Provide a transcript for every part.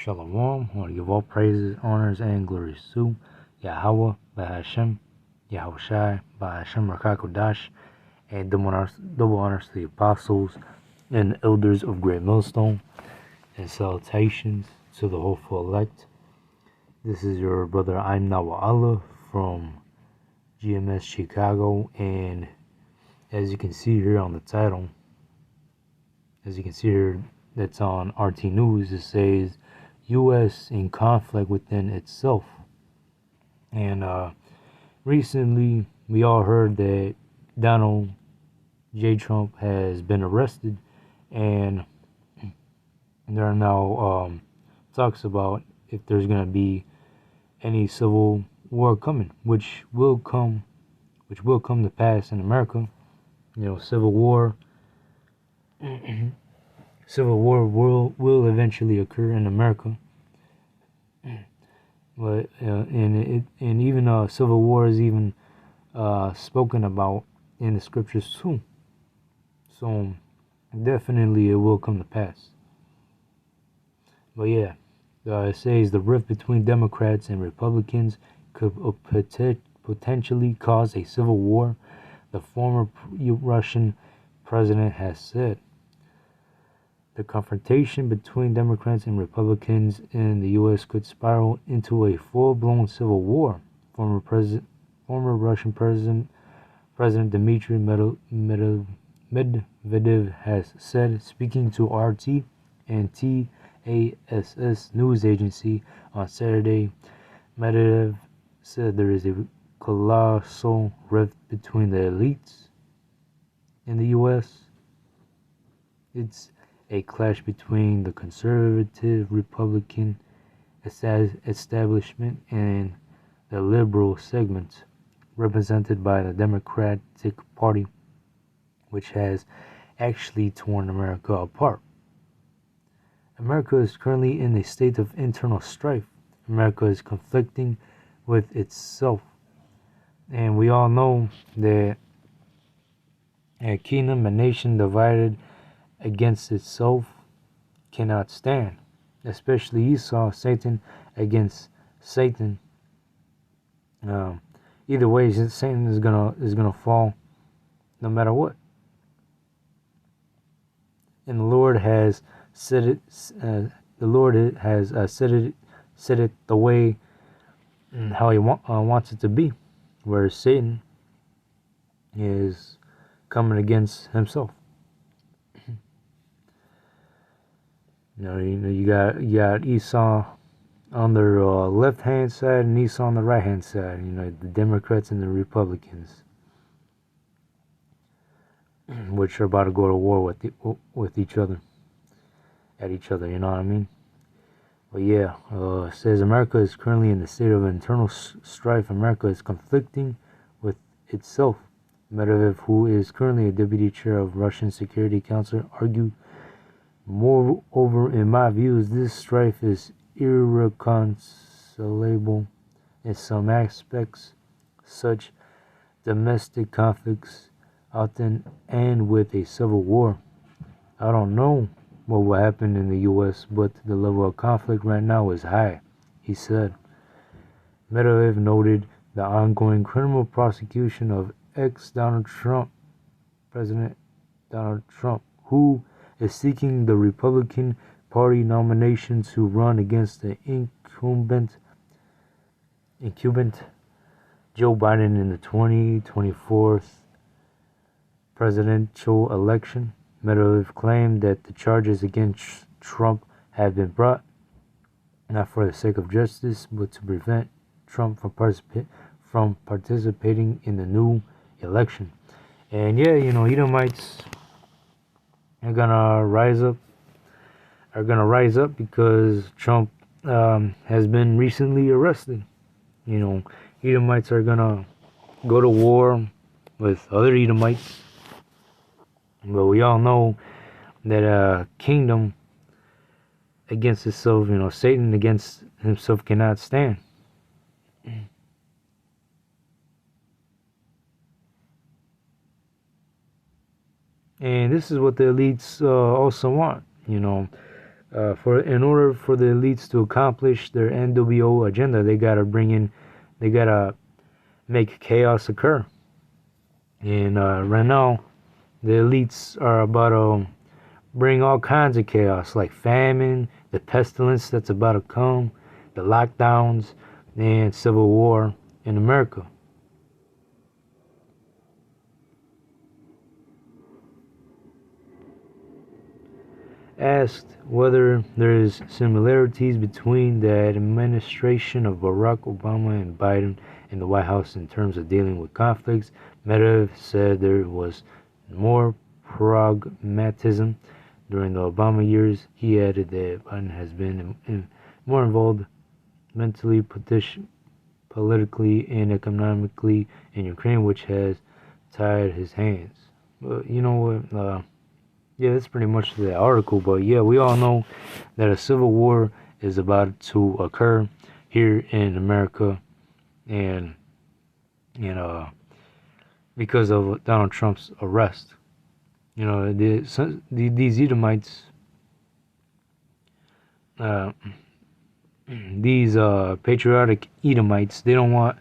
Shalom. I want to give all praises, honors, and glories to Yahweh, Bahashem, Yahushai, Bahashem Rakakodash, and double honors to the apostles and elders of Great Millstone, and salutations to the hopeful elect. This is your brother I'm Nawa Allah from GMS Chicago, and as you can see here on the title, that's on RT News, it says U.S. in conflict within itself. And recently, we all heard that Donald J. Trump has been arrested, and there are now talks about if there's going to be any civil war coming, which will come to pass in America. Civil war. Civil war will eventually occur in America, but and even civil war is even spoken about in the scriptures too. So definitely it will come to pass. But yeah, it says the rift between Democrats and Republicans could potentially cause a civil war, the former Russian president has said. The confrontation between Democrats and Republicans in the U.S. could spiral into a full-blown civil war. Former Russian President Dmitry Medvedev has said, speaking to RT and TASS news agency on Saturday. Medvedev said there is a colossal rift between the elites in the U.S. It's a clash between the conservative Republican establishment and the liberal segment represented by the Democratic Party, which has actually torn America apart. America is currently in a state of internal strife. America is conflicting with itself. And we all know that a kingdom, a nation divided against itself cannot stand, especially Esau, Satan against Satan. Either way, Satan is gonna fall, no matter what. And the Lord has said it. The Lord has said it the way how He wants it to be, where Satan is coming against himself. You got Esau on their left-hand side and Esau on the right-hand side. The Democrats and the Republicans, which are about to go to war with each other, at each other. You know what I mean? But yeah, it says America is currently in the state of internal strife. America is conflicting with itself. Medvedev, who is currently a deputy chair of Russian Security Council, argued. Moreover, in my views, this strife is irreconcilable in some aspects. Such domestic conflicts often end with a civil war. I don't know what will happen in the U.S., but the level of conflict right now is high, he said. Medvedev noted the ongoing criminal prosecution of President Donald Trump, who is seeking the Republican Party nomination to run against the incumbent Joe Biden in the 2024 presidential election. Medvedev claimed that the charges against Trump have been brought not for the sake of justice, but to prevent Trump from participating in the new election. And yeah, Edomites are gonna rise up because Trump has been recently arrested. Edomites are gonna go to war with other Edomites, but we all know that a kingdom against itself, Satan against himself cannot stand. And this is what the elites also want. In order for the elites to accomplish their NWO agenda, they gotta make chaos occur. And right now, the elites are about to bring all kinds of chaos, like famine, the pestilence that's about to come, the lockdowns, and civil war in America. Asked whether there is similarities between the administration of Barack Obama and Biden in the White House in terms of dealing with conflicts, Medvedev said there was more pragmatism during the Obama years. He added that Biden has been more involved mentally, politically, and economically in Ukraine, which has tied his hands. But you know what? Yeah, that's pretty much the article. But yeah, we all know that a civil war is about to occur here in America, and because of Donald Trump's arrest. These Edomites, these patriotic Edomites, they don't want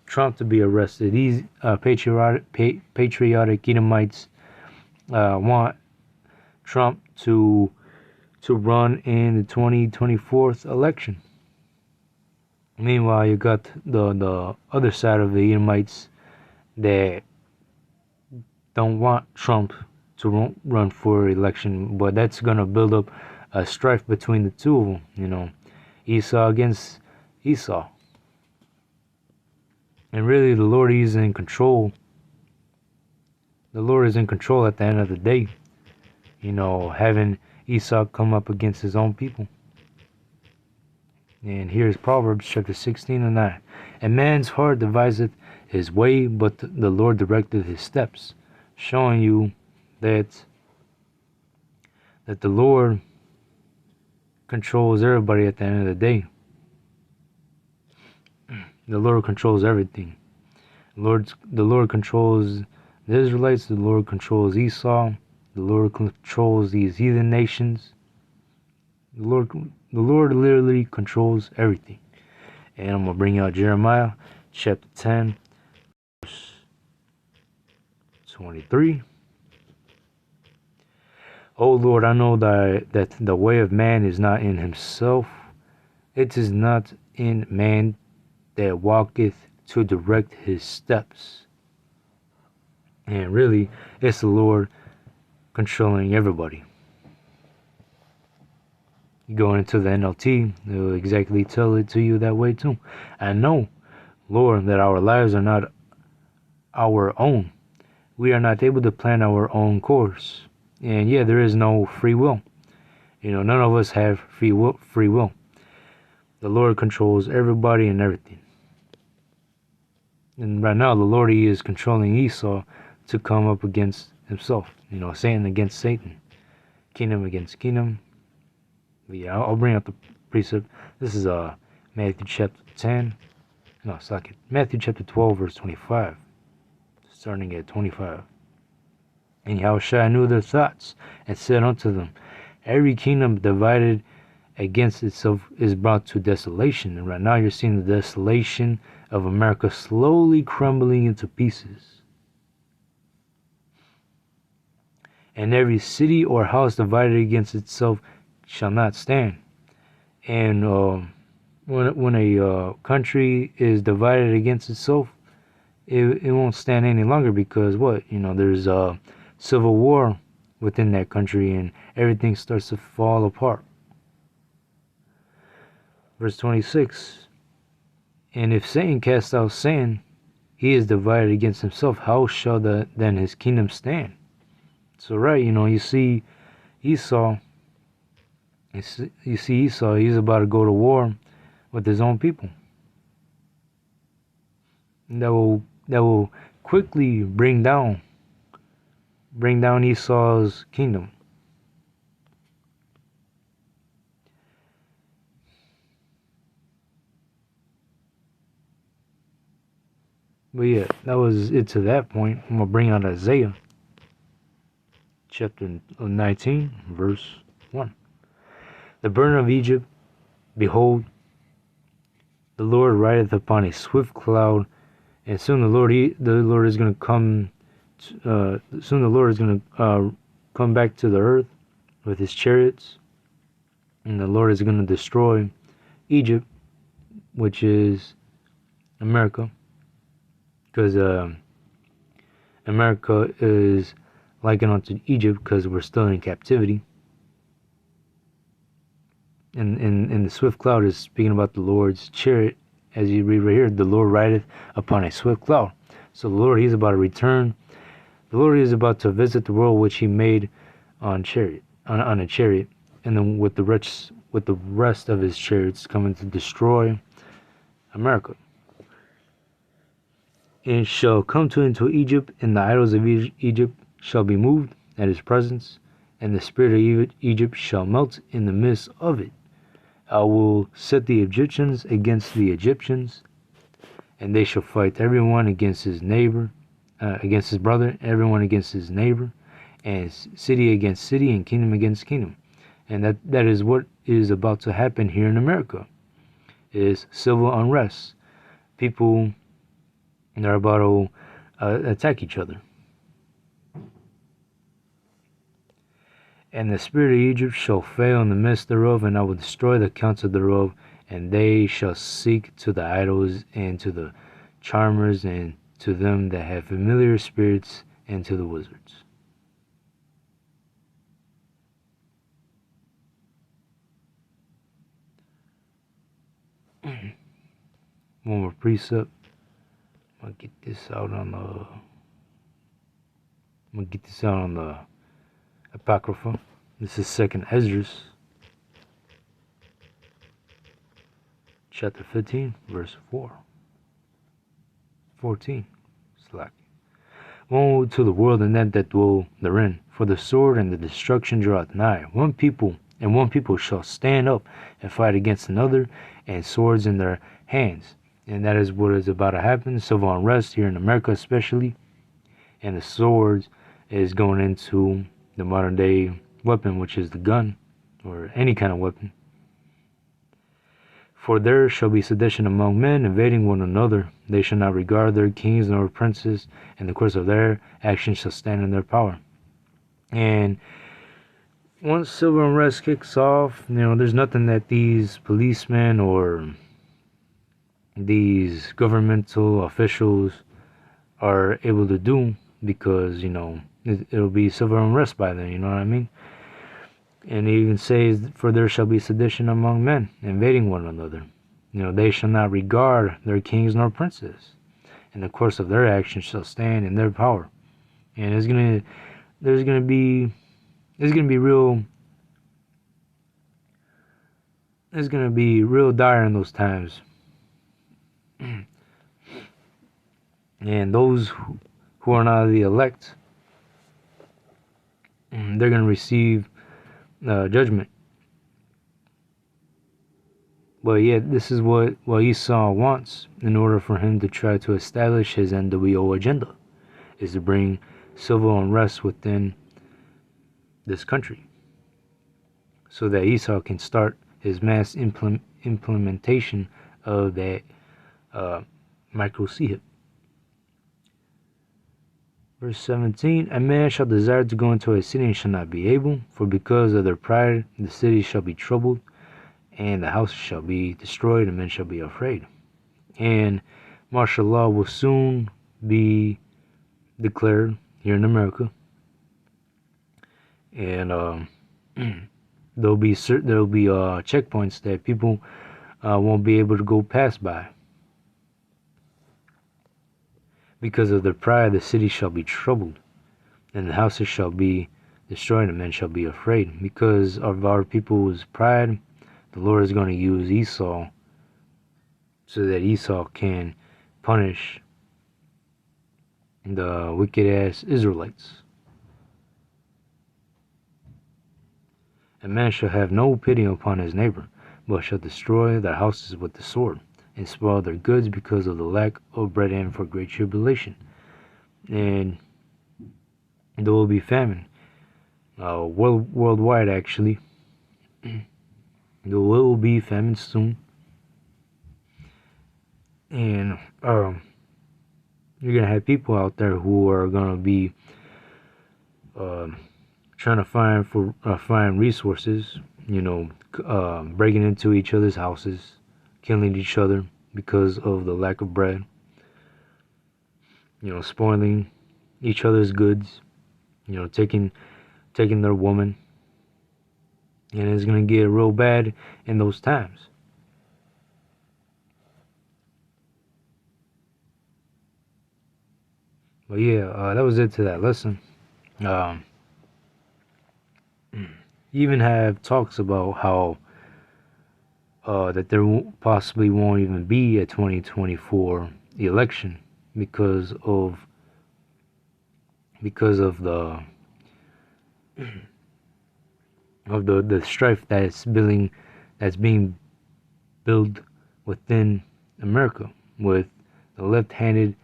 Trump to be arrested. These patriotic Edomites want Trump to run in the 2024 election. Meanwhile, you got the other side of the Edomites that don't want Trump to run for election, but that's gonna build up a strife between the two of them. Esau against Esau, and really, the Lord is in control. The Lord is in control at the end of the day. Having Esau come up against his own people. And here's Proverbs chapter 16:9. A man's heart deviseth his way, but the Lord directeth his steps. Showing you that the Lord controls everybody at the end of the day. The Lord controls everything. The Lord controls the Israelites, the Lord controls Esau, the Lord controls these heathen nations. The Lord literally controls everything. And I'm going to bring out Jeremiah chapter 10, verse 23. O Lord, I know that the way of man is not in himself. It is not in man that walketh to direct his steps. And really, it's the Lord controlling everybody. You go into the NLT, it will exactly tell it to you that way too. I know, Lord, that our lives are not our own. We are not able to plan our own course. And yeah, there is no free will. None of us have free will. The Lord controls everybody and everything. And right now, the Lord, He is controlling Esau to come up against himself. Satan against Satan. Kingdom against kingdom. But yeah, I'll bring out the precept. This is Matthew chapter 10. No, Matthew chapter 12, verse 25. Starting at 25. And Yahushua knew their thoughts, and said unto them, every kingdom divided against itself is brought to desolation. And right now you're seeing the desolation of America slowly crumbling into pieces. And every city or house divided against itself shall not stand. And when a country is divided against itself, it won't stand any longer, because there's a civil war within that country, and everything starts to fall apart. Verse 26. And if Satan cast out Satan, he is divided against himself. How shall then his kingdom stand? So you see Esau. You see Esau. He's about to go to war with his own people. And that will quickly bring down Esau's kingdom. But yeah, that was it to that point. I'm gonna bring out Isaiah chapter 19, verse 1. The burden of Egypt, behold, the Lord rideth upon a swift cloud, and soon the Lord is going to come. Soon the Lord is going to come back to the earth with his chariots, and the Lord is going to destroy Egypt, which is America, because America is likened unto Egypt because we're still in captivity. And the swift cloud is speaking about the Lord's chariot, as you read right here. The Lord rideth upon a swift cloud. So the Lord, he's about to return. The Lord is about to visit the world which he made on a chariot, and then with the rest of his chariots coming to destroy America. And shall come into Egypt, and the idols of Egypt shall be moved at his presence, and the spirit of Egypt shall melt in the midst of it. I will set the Egyptians against the Egyptians, and they shall fight everyone against his neighbor, against his brother, everyone against his neighbor, and city against city, and kingdom against kingdom. And that is what is about to happen here in America, is civil unrest. People are about to attack each other. And the spirit of Egypt shall fail in the midst thereof, and I will destroy the counsel thereof, and they shall seek to the idols, and to the charmers, and to them that have familiar spirits, and to the wizards. One more precept. I'm gonna get this out on the Apocrypha. This is 2nd Esdras, chapter 15, verse 14. Woe to the world and them that dwell therein, for the sword and the destruction draweth nigh. One people shall stand up and fight against another, and swords in their hands. And that is what is about to happen. Civil unrest here in America especially. And the swords is going into the modern day weapon, which is the gun, or any kind of weapon. For there shall be sedition among men, invading one another. They shall not regard their kings nor princes, and the course of their actions shall stand in their power. And once civil unrest kicks off, there's nothing that these policemen or these governmental officials are able to do, because it'll be civil unrest by then. You know what I mean? And he even says, for there shall be sedition among men, invading one another. They shall not regard their kings nor princes, and the course of their actions shall stand in their power. And it's gonna be real dire in those times. And those who are not the elect, they're going to receive judgment. But yet, this is what Esau wants in order for him to try to establish his NWO agenda, is to bring civil unrest within this country, so that Esau can start his mass implementation of that micro-CHIP. Verse 17, a man shall desire to go into a city and shall not be able, for because of their pride the city shall be troubled, and the house shall be destroyed, and men shall be afraid. And martial law will soon be declared here in America, and there'll be checkpoints that people won't be able to go past by. Because of their pride, the city shall be troubled, and the houses shall be destroyed, and men shall be afraid. Because of our people's pride, the Lord is going to use Esau, so that Esau can punish the wicked-ass Israelites. A man shall have no pity upon his neighbor, but shall destroy their houses with the sword, and spoil their goods because of the lack of bread and for great tribulation. And there will be famine, worldwide actually. There will be famine soon, and you're gonna have people out there who are gonna be um, trying to find resources. Breaking into each other's houses, killing each other because of the lack of bread. Spoiling each other's goods. Taking their woman, and it's gonna get real bad in those times. But yeah, that was it to that lesson. Um, even have talks about how that there possibly won't even be a 2024 election because of the strife that's being built within America with the left-handed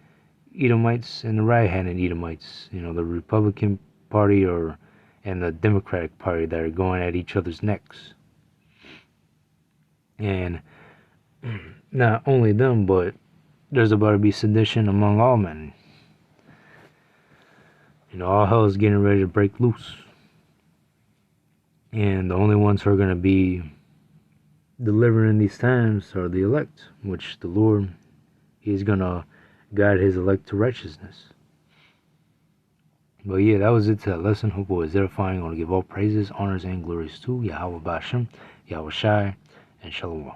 Edomites and the right-handed Edomites. The Republican Party and the Democratic Party that are going at each other's necks. And not only them, but there's about to be sedition among all men. All hell is getting ready to break loose. And the only ones who are going to be delivering these times are the elect, which the Lord, He's going to guide His elect to righteousness. But yeah, that was it to that lesson. Hope it was edifying. I want to give all praises, honors, and glories to Yahweh Bashem, Yahweh Shai, and Shalom.